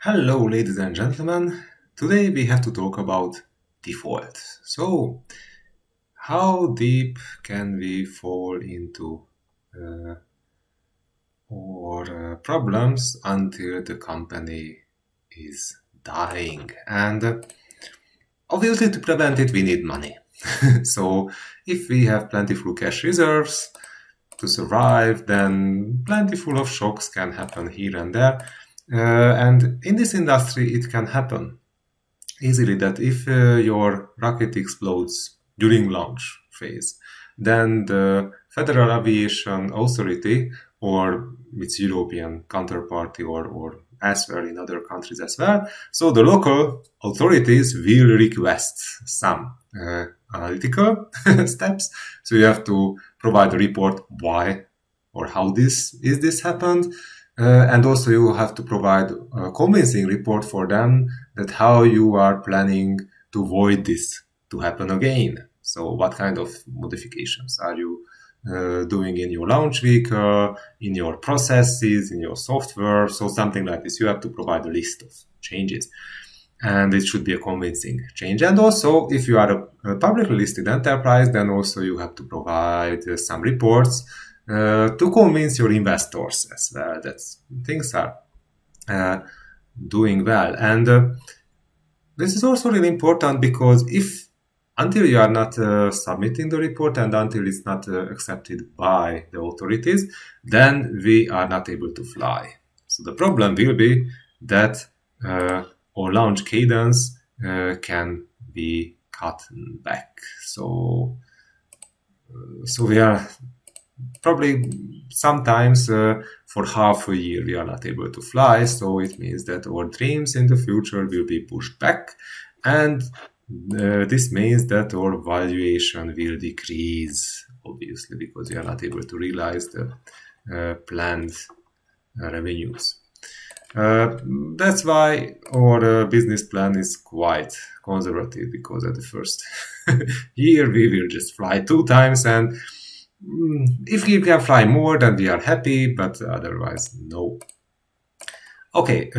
Hello, ladies and gentlemen. Today we have to talk about default. So, how deep can we fall into uh, our problems until the company is dying? And obviously, to prevent it, we need money. So, if we have plentiful cash reserves to survive, then plentiful of shocks can happen here and there. And in this industry, it can happen easily that if your rocket explodes during launch phase, then the Federal Aviation Authority or its European counterparty or elsewhere in other countries as well. So the local authorities will request some analytical steps. So you have to provide a report why or how this happened. And also you have to provide a convincing report for them that how you are planning to avoid this to happen again. So what kind of modifications are you doing in your launch vehicle, in your processes, in your software? So something like this. You have to provide a list of changes. And it should be a convincing change. And also, if you are a publicly listed enterprise, then also you have to provide some reports to convince your investors as well that things are doing well. And this is also really important because if until you are not submitting the report and until it's not accepted by the authorities, then we are not able to fly. So the problem will be that our launch cadence can be cut back. So we are probably sometimes for half a year we are not able to fly, so it means that our dreams in the future will be pushed back, and this means that our valuation will decrease, obviously, because we are not able to realize the planned revenues. That's why our business plan is quite conservative, because at the first year we will just fly 2 times, and if we can fly more, then we are happy, but otherwise, no. Okay,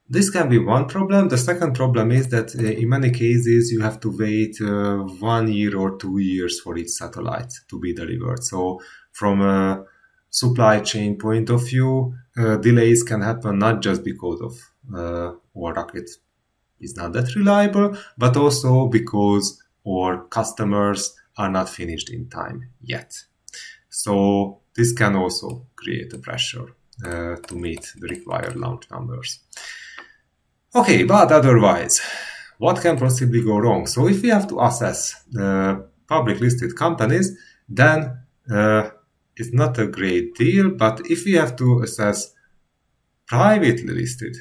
this can be one problem. The second problem is that in many cases you have to wait 1 year or 2 years for each satellite to be delivered. So from a supply chain point of view, delays can happen not just because of our rocket is not that reliable, but also because our customers are not finished in time yet. So this can also create a pressure to meet the required launch numbers. Okay, but otherwise, what can possibly go wrong? So if we have to assess public listed companies, then it's not a great deal. But if we have to assess privately listed,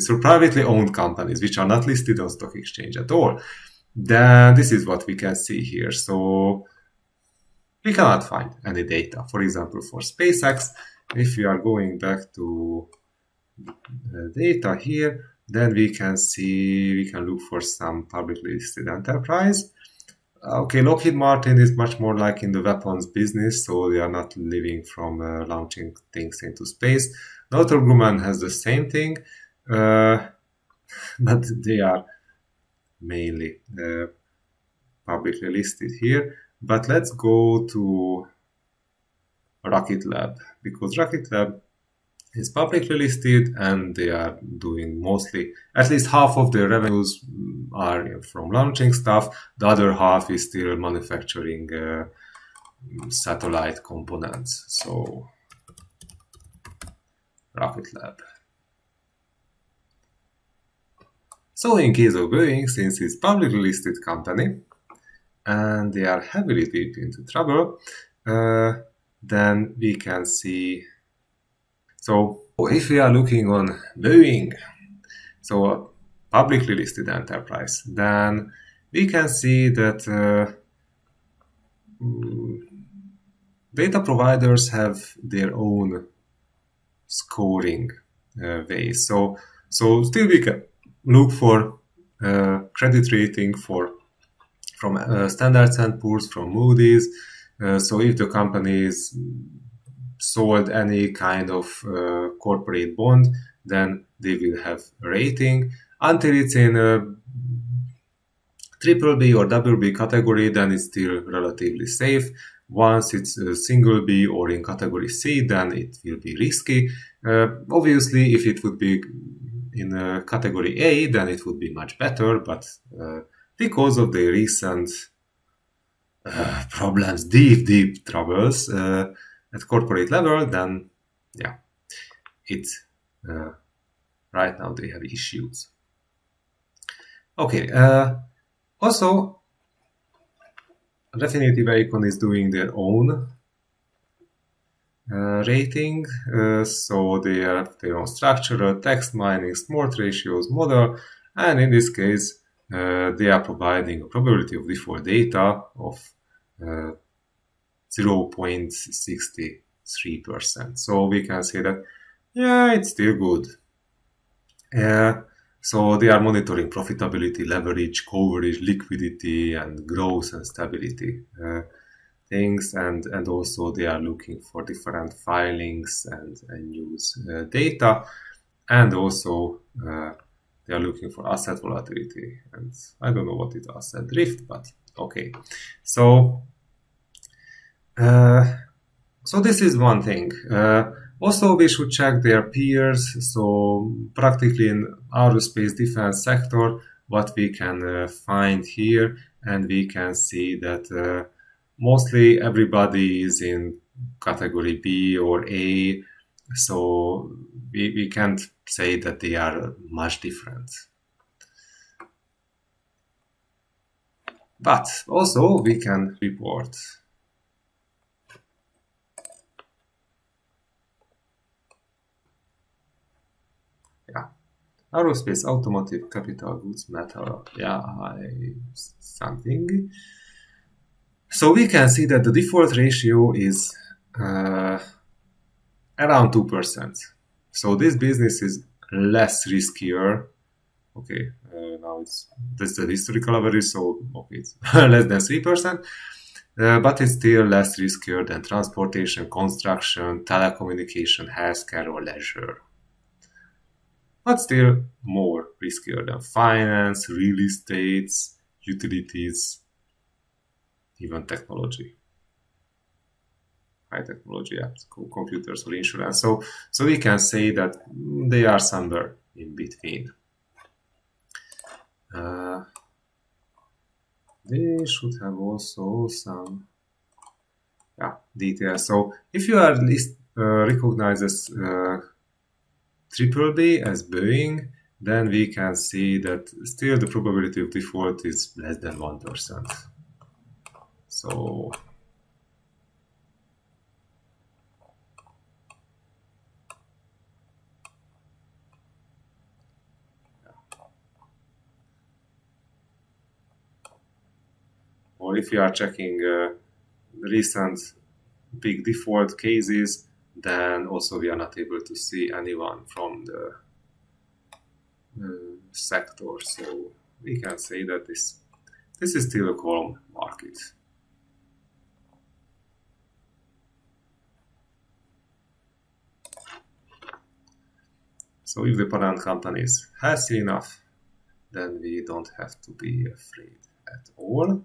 so privately owned companies which are not listed on stock exchange at all, then this is what we can see here. So we cannot find any data. For example, for SpaceX, if we are going back to data here, then we can look for some publicly listed enterprise. Okay, Lockheed Martin is much more like in the weapons business, so they are not living from launching things into space. Northrop Grumman has the same thing, but they are mainly publicly listed here. But let's go to Rocket Lab, because Rocket Lab is publicly listed and they are doing mostly, at least half of their revenues are from launching stuff. The other half is still manufacturing satellite components. So Rocket Lab. So in case of Boeing, since it's publicly listed company and they are heavily deep into trouble, then we can see. So if we are looking on Boeing, so a publicly listed enterprise, then we can see that data providers have their own scoring ways. So still we can look for credit rating from Standard & Poor's, from Moody's. So if the company is sold any kind of corporate bond, then they will have a rating. Until it's in a triple B or double B category, then it's still relatively safe. Once it's a single B or in category C, then it will be risky. Obviously, if it would be in category A, then it would be much better, but because of the recent problems, deep troubles at corporate level, then yeah, it's right now they have issues. Okay, also Definitive Icon is doing their own rating, so they have their own structural, text mining, smart ratios model, and in this case they are providing a probability of default data of 0.63%. So we can say that, yeah, it's still good. So they are monitoring profitability, leverage, coverage, liquidity, and growth and stability things, and also they are looking for different filings and news data, and also they are looking for asset volatility, and I don't know what is asset drift, but okay. So this is one thing. Also, we should check their peers. So practically in aerospace defense sector, what we can find here, and we can see that mostly everybody is in category B or A. So we can't say that they are much different. But also we can report. Aerospace, automotive, capital goods, metal, something. So we can see that the default ratio is around 2%. So this business is less riskier. Okay, now that's the historical average, so okay, it's less than 3%. But it's still less riskier than transportation, construction, telecommunication, healthcare, or leisure. But still more riskier than finance, real estate, utilities, even technology. High technology apps, computers or insurance. So we can say that they are somewhere in between. They should have also some details. So if you are recognized as triple B as Boeing, then we can see that still the probability of default is less than 1%. So or if you are checking recent big default cases, then also we are not able to see anyone from the sector. So we can say that this is still a calm market. So if the parent company is healthy enough, then we don't have to be afraid at all.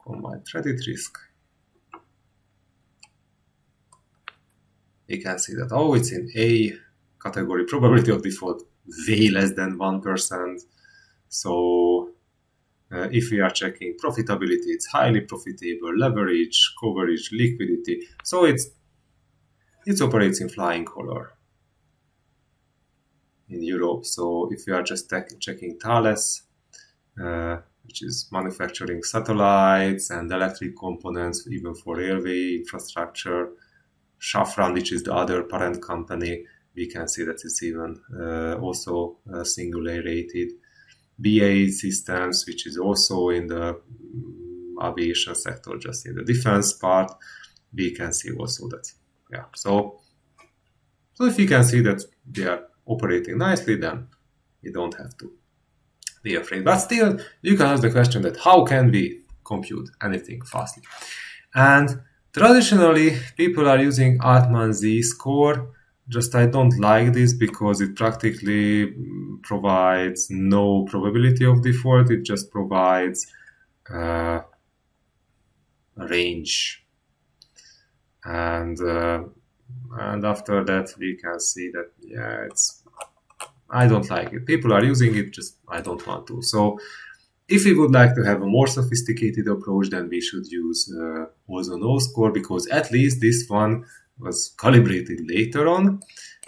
Combined credit risk. You can see that, it's in A category, probability of default way less than 1%. So if we are checking profitability, it's highly profitable, leverage, coverage, liquidity. So it operates in flying color in Europe. So if we are just checking Thales, which is manufacturing satellites and electric components, even for railway infrastructure. Safran, which is the other parent company, we can see that it's even also single A rated. BAE Systems, which is also in the aviation sector, just in the defense part, we can see also that. So if you can see that they are operating nicely, then you don't have to be afraid. But still, you can ask the question that how can we compute anything fastly? And Traditionally, people are using Altman Z-score. Just I don't like this because it practically provides no probability of default. It just provides a range, and after that we can see that I don't like it. People are using it, just I don't want to. So if we would like to have a more sophisticated approach, then we should use also no score, because at least this one was calibrated later on,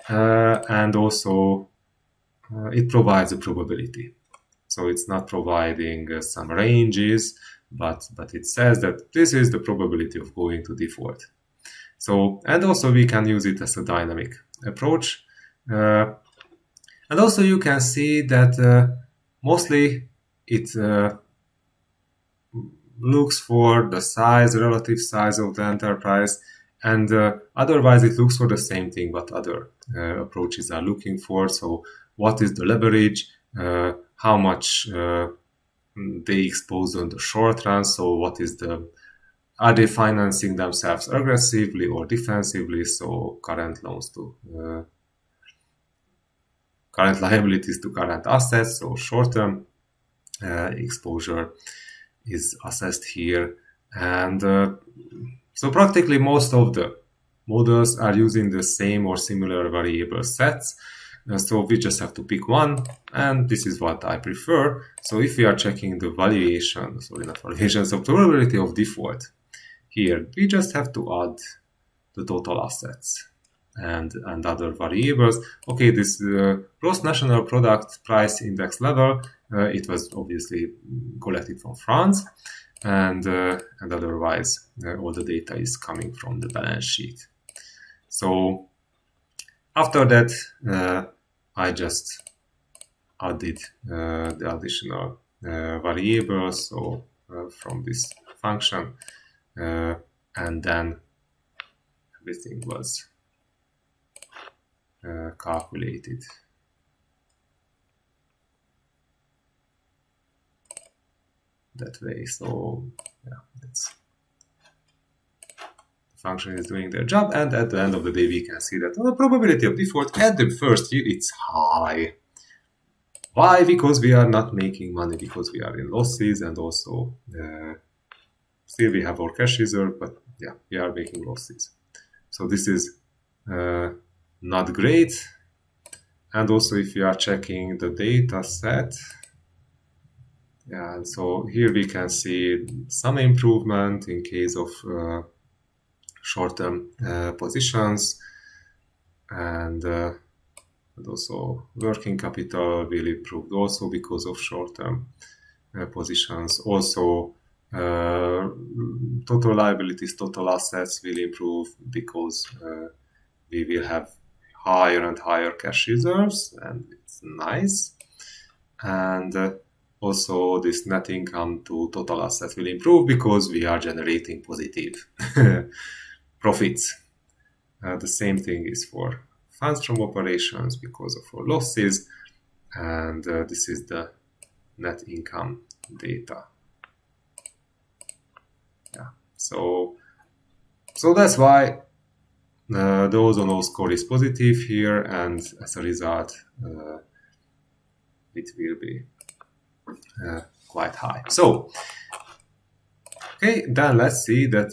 and also it provides a probability. So it's not providing some ranges, but it says that this is the probability of going to default. So, and also we can use it as a dynamic approach. And also you can see that mostly it looks for the size, relative size of the enterprise, and otherwise it looks for the same thing what other approaches are looking for. So what is the leverage, how much they expose on the short run, so what is are they financing themselves aggressively or defensively, so current loans to current liabilities to current assets, so short-term exposure is assessed here. And so practically most of the models are using the same or similar variable sets. So we just have to pick one, and this is what I prefer. So if we are checking the valuation, sorry, not valuation, so probability of default, here we just have to add the total assets and other variables. Okay, this gross national product price index level, it was obviously collected from France, and otherwise all the data is coming from the balance sheet. So after that, I just added the additional variables, so from this function, and then everything was calculated. That way. So yeah, the function is doing their job, and at the end of the day we can see that the probability of default at the first year it's high. Why? Because we are not making money, because we are in losses, and also still we have our cash reserve, but yeah, we are making losses. So this is not great. And also if you are checking the data set, yeah, and so here we can see some improvement in case of short-term positions, and also working capital will improve also because of short-term positions. Also total liabilities, total assets will improve because we will have higher and higher cash reserves, and it's nice. And also this net income to total assets will improve because we are generating positive profits. The same thing is for funds from operations because of our losses, and this is the net income data. Yeah, so that's why the ozono score is positive here, and as a result it will be quite high. So okay, then let's see that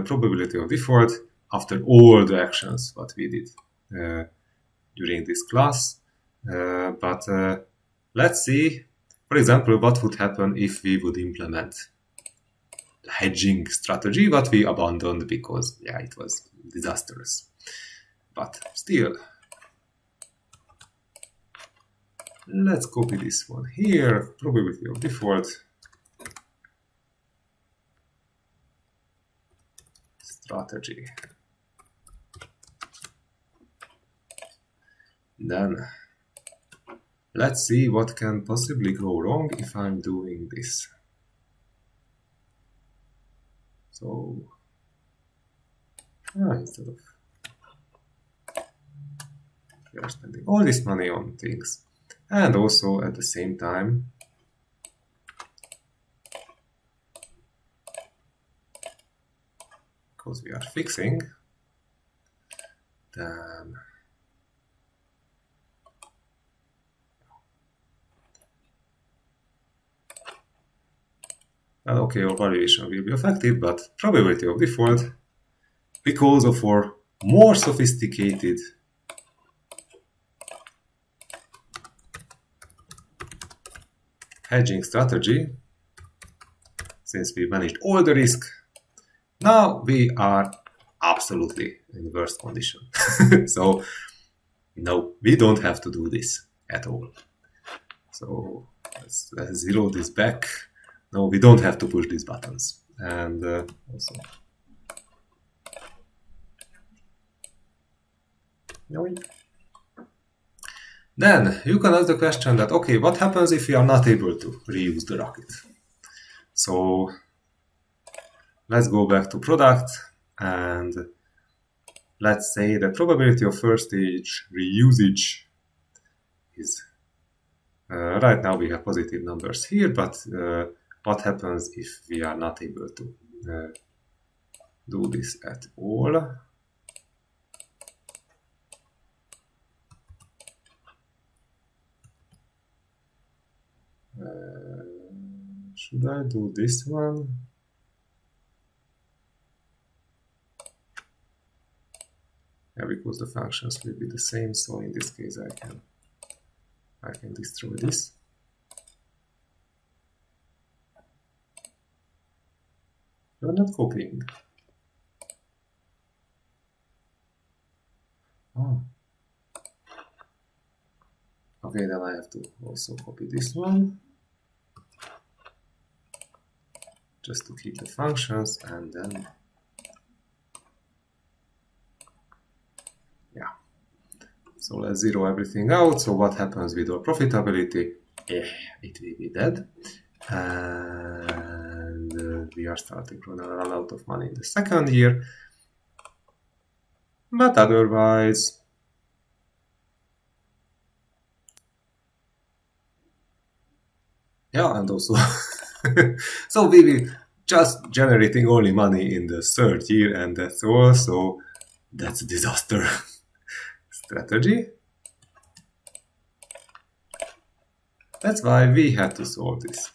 probability of default after all the actions what we did during this class. But let's see, for example, what would happen if we would implement the hedging strategy, what we abandoned because yeah, it was disastrous. But still, let's copy this one here, probability of default, strategy. Then let's see what can possibly go wrong if I'm doing this. So instead of we are spending all this money on things, and also at the same time because we are fixing, then okay, our valuation will be affected, but probability of default, because of our more sophisticated hedging strategy, since we managed all the risk, now we are absolutely in worst condition. So no, we don't have to do this at all. So let's zero this back. No, we don't have to push these buttons. And also, then you can ask the question that, okay, what happens if we are not able to reuse the rocket? So let's go back to product, and let's say the probability of first stage reusage is, right now we have positive numbers here, but what happens if we are not able to do this at all? Should I do this one? Yeah, because the functions will be the same, so in this case I can destroy this. You're not copying. Oh. Okay, then I have to also copy this one, just to keep the functions, and then yeah. So let's zero everything out. So what happens with our profitability? It will be dead. And we are starting to run out of money in the second year. But otherwise, yeah, and also, so we will just generating only money in the third year, and that's all. So that's a disaster strategy. That's why we had to solve this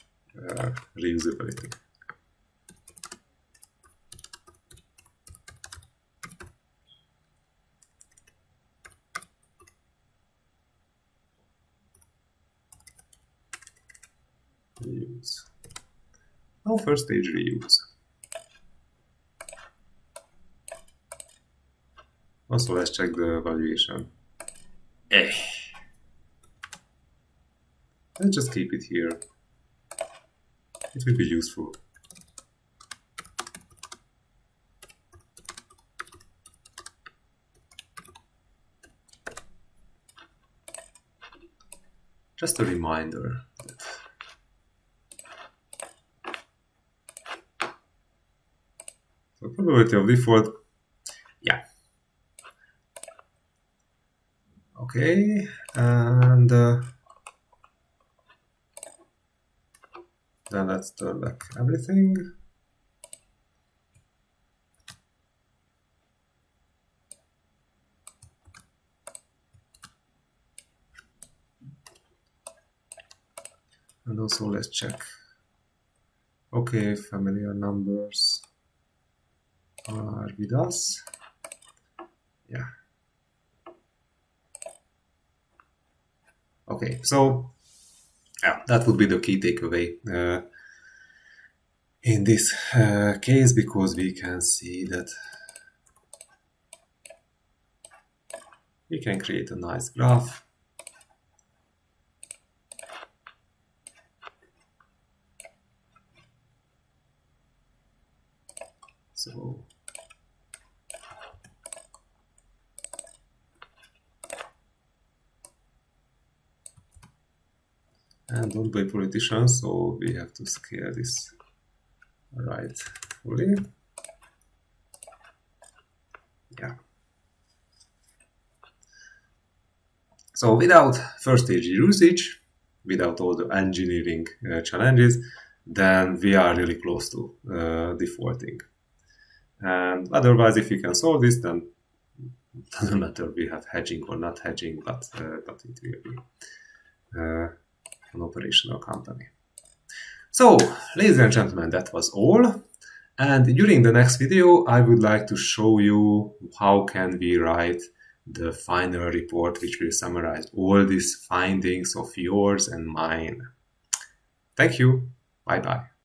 reusability. Reuse. Now first stage reuse. Also, let's check the valuation. Let's just keep it here. It will be useful. Just a reminder. So probability of default, yeah. Okay, and then let's turn back everything. And also let's check. Okay, familiar numbers are with us. Yeah. Okay, so yeah, that would be the key takeaway in this case, because we can see that we can create a nice graph. So and don't be politicians, so we have to scale this rightfully. Yeah. So without first stage usage, without all the engineering challenges, then we are really close to defaulting. And otherwise, if you can solve this, then it doesn't matter we have hedging or not hedging, but it will be an operational company. So, ladies and gentlemen, that was all. And during the next video, I would like to show you how can we write the final report, which will summarize all these findings of yours and mine. Thank you. Bye-bye.